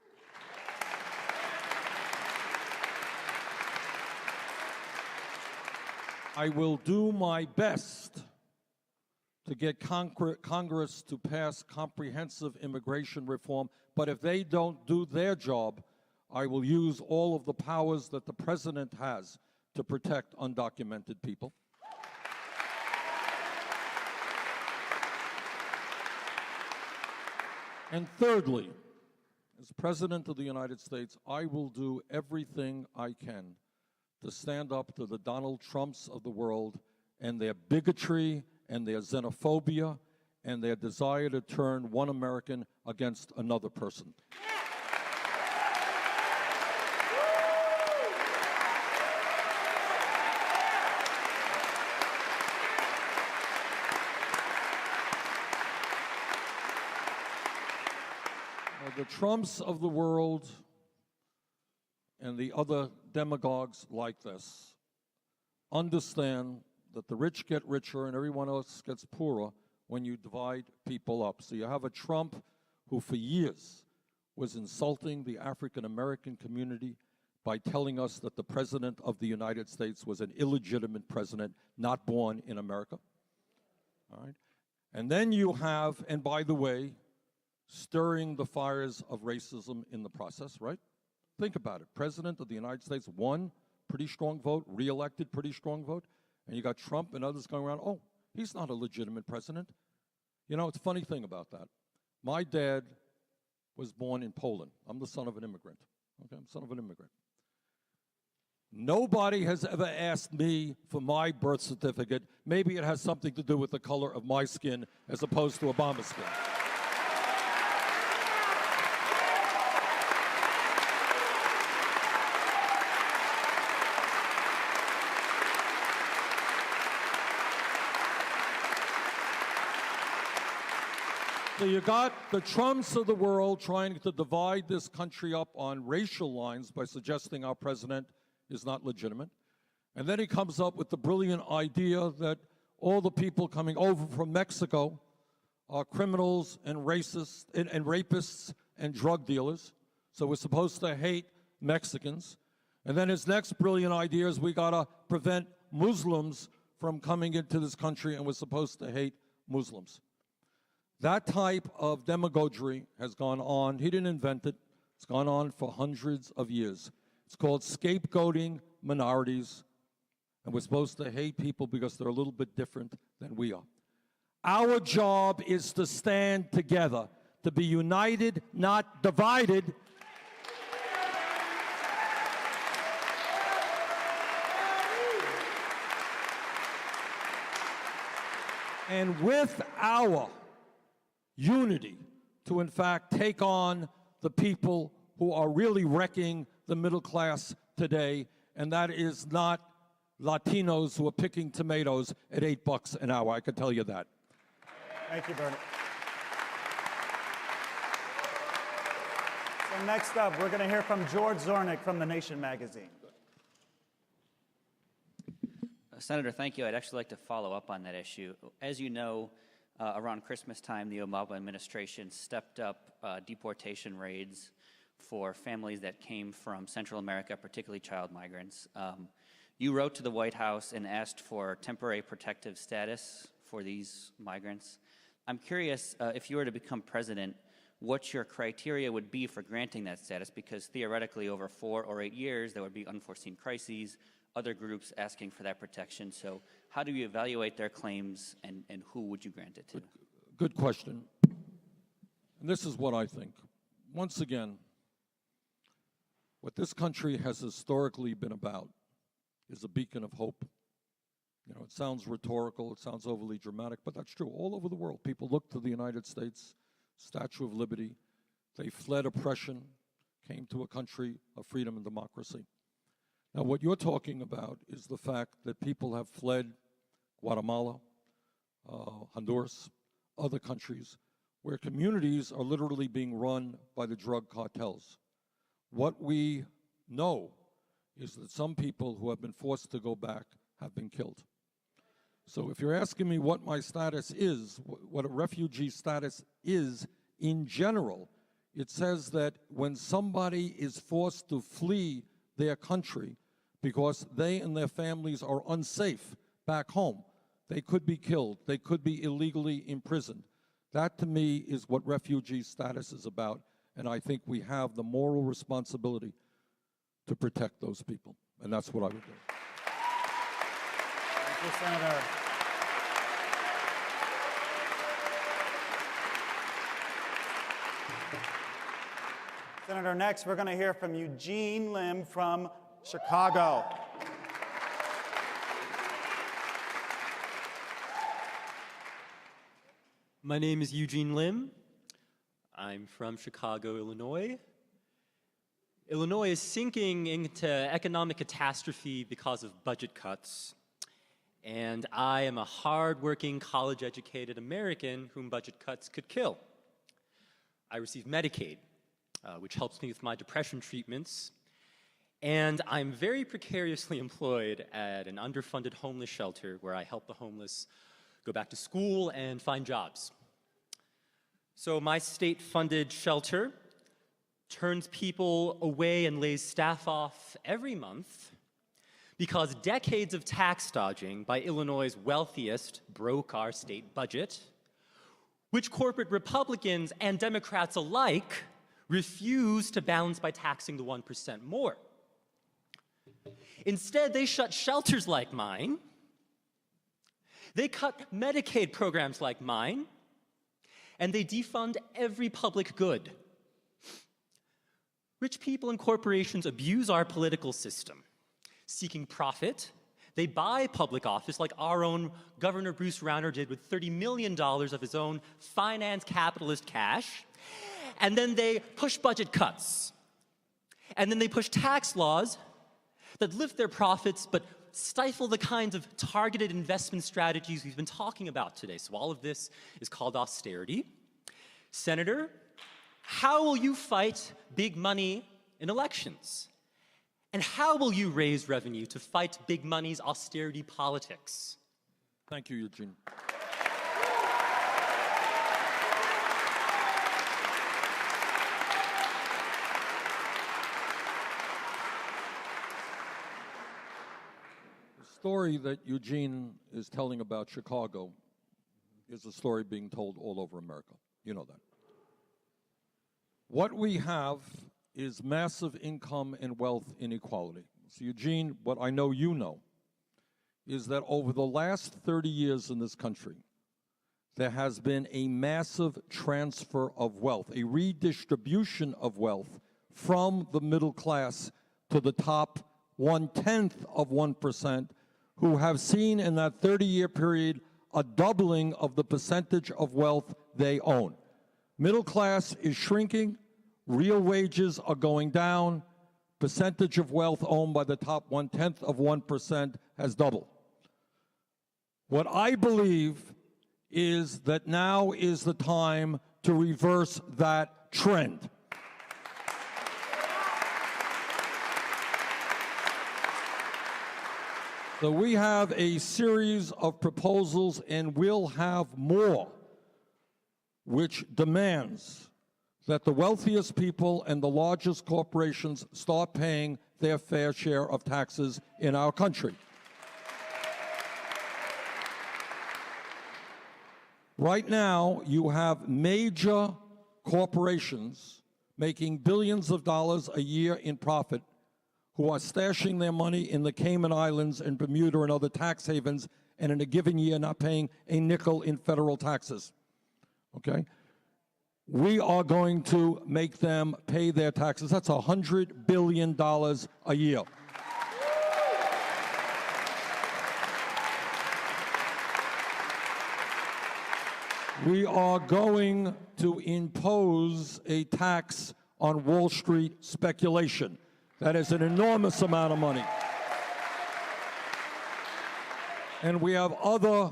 I will do my best to get Congress to pass comprehensive immigration reform, but if they don't do their job, I will use all of the powers that the president has to protect undocumented people. And thirdly, as President of the United States, I will do everything I can to stand up to the Donald Trumps of the world and their bigotry and their xenophobia and their desire to turn one American against another person. The Trumps of the world and the other demagogues like this understand that the rich get richer and everyone else gets poorer when you divide people up. So you have a Trump who for years was insulting the African American community by telling us that the President of the United States was an illegitimate president, not born in America. All right? And then you have, and by the way, stirring the fires of racism in the process, right? Think about it. President of the United States won, pretty strong vote, reelected, pretty strong vote, and you got Trump and others going around, oh, he's not a legitimate president. You know, it's a funny thing about that. My dad was born in Poland. I'm the son of an immigrant. Okay, I'm the son of an immigrant. Nobody has ever asked me for my birth certificate. Maybe it has something to do with the color of my skin as opposed to Obama's skin. So you got the Trumps of the world trying to divide this country up on racial lines by suggesting our president is not legitimate. And then he comes up with the brilliant idea that all the people coming over from Mexico are criminals and racists and rapists and drug dealers. So we're supposed to hate Mexicans. And then his next brilliant idea is we got to prevent Muslims from coming into this country, and we're supposed to hate Muslims. That type of demagoguery has gone on. He didn't invent it. It's gone on for hundreds of years. It's called scapegoating minorities, and we're supposed to hate people because they're a little bit different than we are. Our job is to stand together, to be united, not divided. And with our unity to, in fact, take on the people who are really wrecking the middle class today, and that is not Latinos who are picking tomatoes at $8 an hour, I can tell you that. Thank you, Bernie. So next up, we're going to hear from George Zornick from The Nation magazine. Senator, thank you. I'd actually like to follow up on that issue. As you know, around Christmas time, the Obama administration stepped up deportation raids for families that came from Central America, particularly child migrants. You wrote to the White House and asked for temporary protective status for these migrants. I'm curious if you were to become president, what your criteria would be for granting that status, because theoretically over 4 or 8 years there would be unforeseen crises, other groups asking for that protection. So how do you evaluate their claims, and who would you grant it to? Good question. And this is what I think. Once again, what this country has historically been about is a beacon of hope. You know, it sounds rhetorical, it sounds overly dramatic, but that's true. All over the world, people look to the United States, Statue of Liberty. They fled oppression, came to a country of freedom and democracy. Now, what you're talking about is the fact that people have fled Guatemala, Honduras, other countries, where communities are literally being run by the drug cartels. What we know is that some people who have been forced to go back have been killed. So if you're asking me what my status is, what a refugee status is in general, it says that when somebody is forced to flee their country because they and their families are unsafe back home, they could be killed, they could be illegally imprisoned. That to me is what refugee status is about, and I think we have the moral responsibility to protect those people, and that's what I would do. Thank you, Senator. Senator, next we're going to hear from Eugene Lim from Chicago. My name is Eugene Lim. I'm from Chicago, Illinois. Illinois is sinking into economic catastrophe because of budget cuts. And I am a hard-working, college-educated American whom budget cuts could kill. I receive Medicaid, which helps me with my depression treatments. And I'm very precariously employed at an underfunded homeless shelter where I help the homeless go back to school and find jobs. So my state-funded shelter turns people away and lays staff off every month because decades of tax dodging by Illinois' wealthiest broke our state budget, which corporate Republicans and Democrats alike refuse to balance by taxing the 1% more. Instead, they shut shelters like mine. They cut Medicaid programs like mine, and they defund every public good. Rich people and corporations abuse our political system. Seeking profit, they buy public office like our own Governor Bruce Rauner did with $30 million of his own finance capitalist cash, and then they push budget cuts. And then they push tax laws that lift their profits but stifle the kinds of targeted investment strategies we've been talking about today. So all of this is called austerity. Senator, how will you fight big money in elections? And how will you raise revenue to fight big money's austerity politics? Thank you, Eugene. The story that Eugene is telling about Chicago is a story being told all over America. You know that. What we have is massive income and wealth inequality. So Eugene, what I know you know is that over the last 30 years in this country, there has been a massive transfer of wealth, a redistribution of wealth from the middle class to the top 1/10 of 1%, who have seen in that 30-year period a doubling of the percentage of wealth they own. Middle class is shrinking, real wages are going down, percentage of wealth owned by the top 1/10 of 1% has doubled. What I believe is that now is the time to reverse that trend. So we have a series of proposals, and we'll have more, which demands that the wealthiest people and the largest corporations start paying their fair share of taxes in our country. Right now, you have major corporations making billions of dollars a year in profit who are stashing their money in the Cayman Islands and Bermuda and other tax havens, and in a given year not paying a nickel in federal taxes. Okay? We are going to make them pay their taxes. That's $100 billion a year. We are going to impose a tax on Wall Street speculation. That is an enormous amount of money. And we have other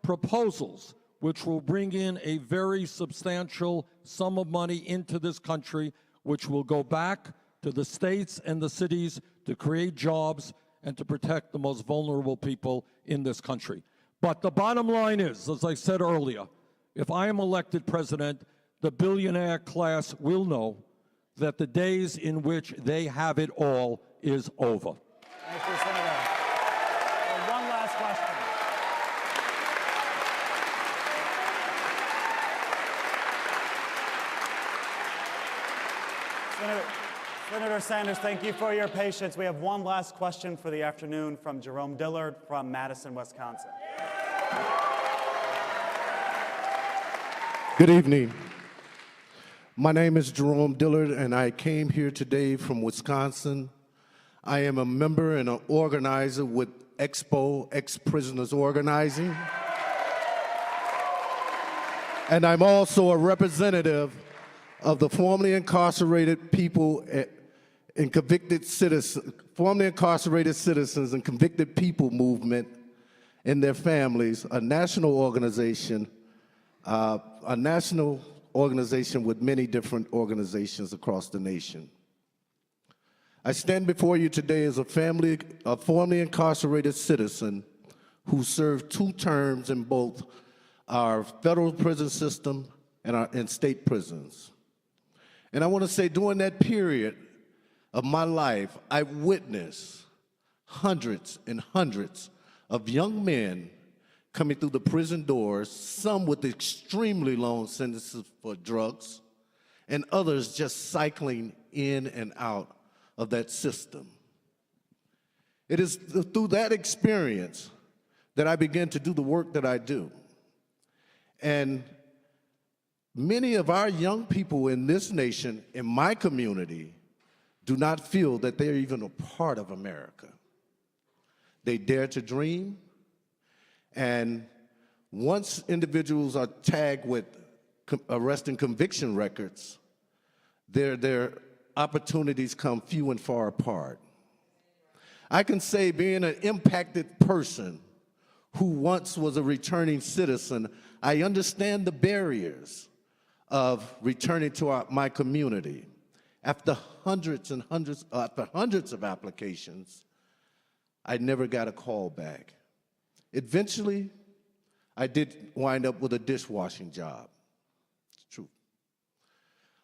proposals which will bring in a very substantial sum of money into this country, which will go back to the states and the cities to create jobs, and to protect the most vulnerable people in this country. But the bottom line is, as I said earlier, if I am elected president, the billionaire class will know that the days in which they have it all is over. Thank you, Senator. One last question. Senator Sanders, thank you for your patience. We have one last question for the afternoon from Jerome Dillard from Madison, Wisconsin. Good evening. My name is Jerome Dillard, and I came here today from Wisconsin. I am a member and an organizer with Expo, Ex-Prisoners Organizing. And I'm also a representative of the formerly incarcerated people and convicted citizens, formerly incarcerated citizens and convicted people movement and their families, a national organization with many different organizations across the nation. I stand before you today as a formerly incarcerated citizen who served 2 terms in both our federal prison system and state prisons. And I want to say during that period of my life, I witnessed hundreds and hundreds of young men coming through the prison doors, some with extremely long sentences for drugs, and others just cycling in and out of that system. It is through that experience that I began to do the work that I do. And many of our young people in this nation, in my community, do not feel that they're even a part of America. They dare to dream, and once individuals are tagged with arrest and conviction records, their opportunities come few and far apart. I can say, being an impacted person who once was a returning citizen, I understand the barriers of returning to my community. After hundreds of applications, I never got a call back. Eventually, I did wind up with a dishwashing job. It's true.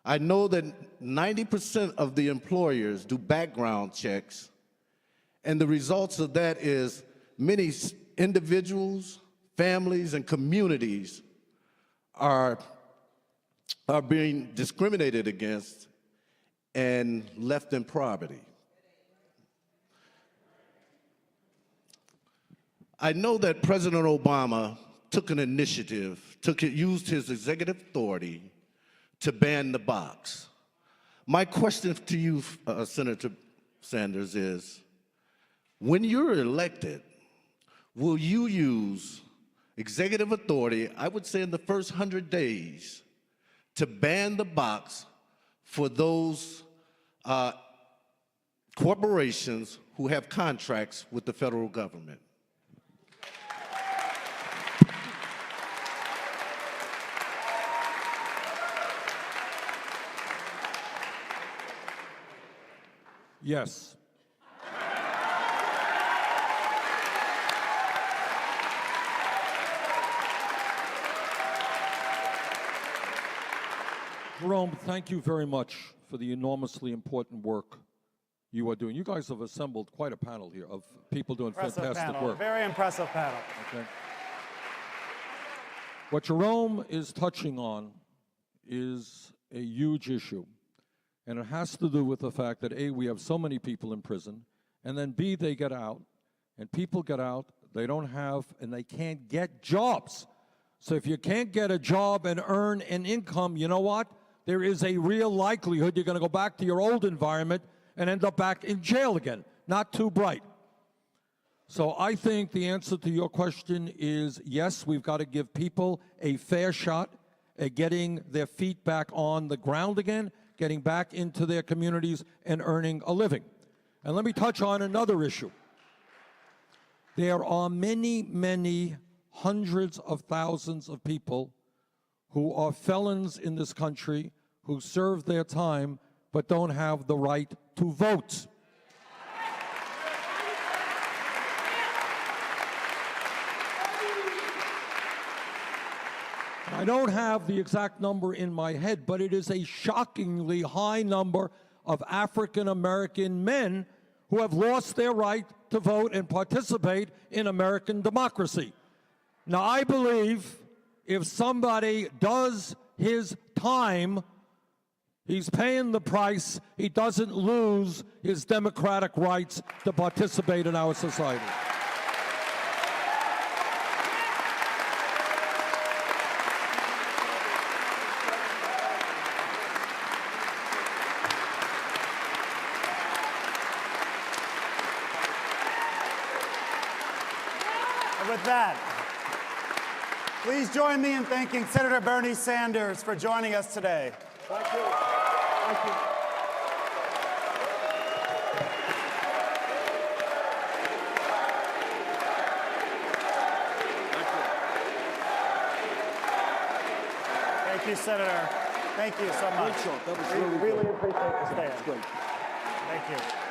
I know that 90% of the employers do background checks, and the results of that is many individuals, families, and communities are being discriminated against and left in poverty. I know that President Obama took an initiative, used his executive authority to ban the box. My question to you, Senator Sanders, is when you're elected, will you use executive authority, I would say in the first 100 days, to ban the box for those corporations who have contracts with the federal government? Yes. Jerome, thank you very much for the enormously important work you are doing. You guys have assembled quite a panel here of people doing fantastic panel. work. Very impressive panel. Okay. What Jerome is touching on is a huge issue. And it has to do with the fact that, A, we have so many people in prison, and then B, they get out, and people get out, they don't have, and they can't get jobs. So if you can't get a job and earn an income, you know what? There is a real likelihood you're going to go back to your old environment and end up back in jail again. Not too bright. So I think the answer to your question is yes, we've got to give people a fair shot at getting their feet back on the ground again, getting back into their communities and earning a living. And let me touch on another issue. There are many, many hundreds of thousands of people who are felons in this country who serve their time but don't have the right to vote. I don't have the exact number in my head, but it is a shockingly high number of African American men who have lost their right to vote and participate in American democracy. Now, I believe if somebody does his time, he's paying the price. He doesn't lose his democratic rights to participate in our society. And with that, please join me in thanking Senator Bernie Sanders for joining us today. Thank you. Thank you. Thank you, Senator. Thank you so much. That was We really really good. appreciate the stand. Great. Thank you.